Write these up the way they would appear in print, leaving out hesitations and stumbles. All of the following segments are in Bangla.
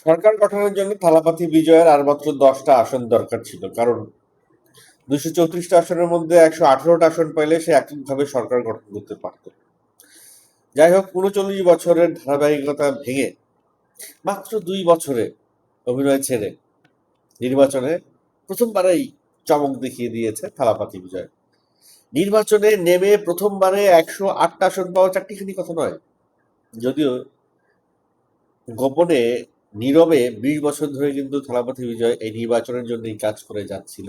সরকার গঠনের জন্য থালাপাতি বিজয়ের আর মাত্র 10টা আসন দরকার ছিল, কারণ 234টা আসনের মধ্যে 118টা আসন পাইলে সে এককভাবে সরকার গঠন করতে পারত। যাই হোক, 39 বছরের ধারাবাহিকতা ভেঙে মাত্র 2 বছরে অভিনয় ছেড়ে নির্বাচনে প্রথমবারেই চমক দেখিয়ে দিয়েছে থালাপাতি বিজয়। নির্বাচনে নেমে প্রথমবারে 108টা আসন পাওয়া চারটিখানি কথা নয়। যদিও গোপনে নীরবে 20 বছর ধরে কিন্তু থালাপাতি বিজয় এই নির্বাচনের জন্যই কাজ করে যাচ্ছিল।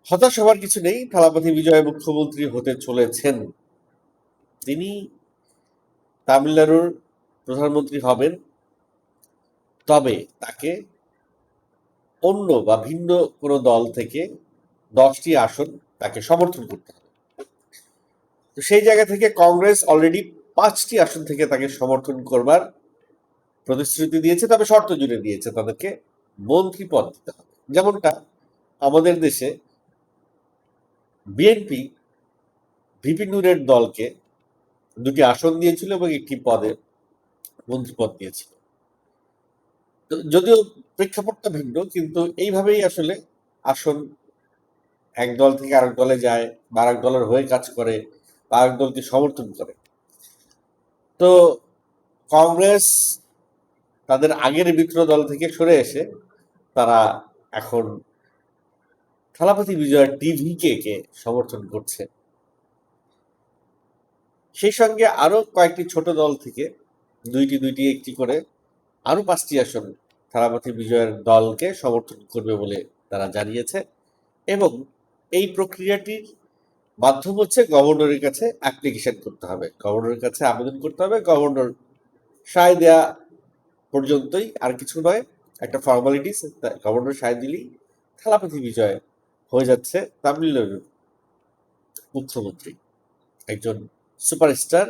হতাশ হওয়ার কিছু নেই, থালাপাতি বিজয় মুখ্যমন্ত্রী হতে চলেছেন। তিনি তামিলনাড়ুর প্রধানমন্ত্রী হবেন, তবে তাকে অন্য বা ভিন্ন কোনো দল থেকে 10টি আসন তাকে সমর্থন করতে হবে। তো সেই জায়গা থেকে কংগ্রেস অলরেডি 5টি আসন থেকে তাকে সমর্থন করবার প্রতিশ্রুতি দিয়েছে, তবে শর্ত জুড়ে দিয়েছে তাদেরকে মন্ত্রী পদ দিতে হবে। যেমনটা আমাদের দেশে বিএনপি ভিপি নুরের দলকে 2টি আসন দিয়েছিল এবং একটি পদে মন্ত্রী পদ দিয়েছিল। তো যদিও প্রেক্ষাপটটা ভিন্ন, কিন্তু এইভাবেই আসলে আসন এক দল থেকে আরেক দলে যায়, বা আরেক দলের হয়ে কাজ করে, বা আরেক দলকে সমর্থন করে। তো কংগ্রেস তাদের আগের মিত্র দল থেকে সরে এসে তারা এখন থালাপাতি বিজয় টিভিকে কে সমর্থন করছে। সেই সঙ্গে আরো কয়েকটি ছোট দল থেকে দুইটি একটি করে আরো 5টি আসন থালাপাতি বিজয়ের দলকে সমর্থন করবে বলে তারা জানিয়েছে। এবং এই প্রক্রিয়াটির মাধ্যম হচ্ছে গভর্নরের কাছে অ্যাপ্লিকেশন করতে হবে, গভর্নরের কাছে আবেদন করতে হবে। গভর্নর সায় দেয়া পর্যন্তই, আর কিছু নয়, একটা ফর্মালিটিস। গভর্নর সায় দিলেই থালাপাতি বিজয় হয়ে যাচ্ছে তামিলনাড়ুর মুখ্যমন্ত্রী, একজন সুপারস্টার,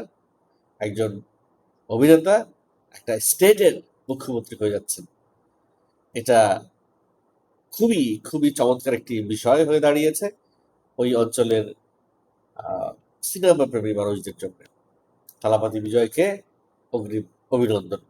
একজন অভিনেতা, একটা স্টেটের মুখ্যমন্ত্রী হয়ে যাচ্ছেন। এটা খুবই খুবই চমৎকার একটি বিষয় হয়ে দাঁড়িয়েছে ওই অঞ্চলের সিনেমা প্রেমী মানুষদের জন্য। থালাপাতি বিজয়কে অগ্রিম অভিনন্দন।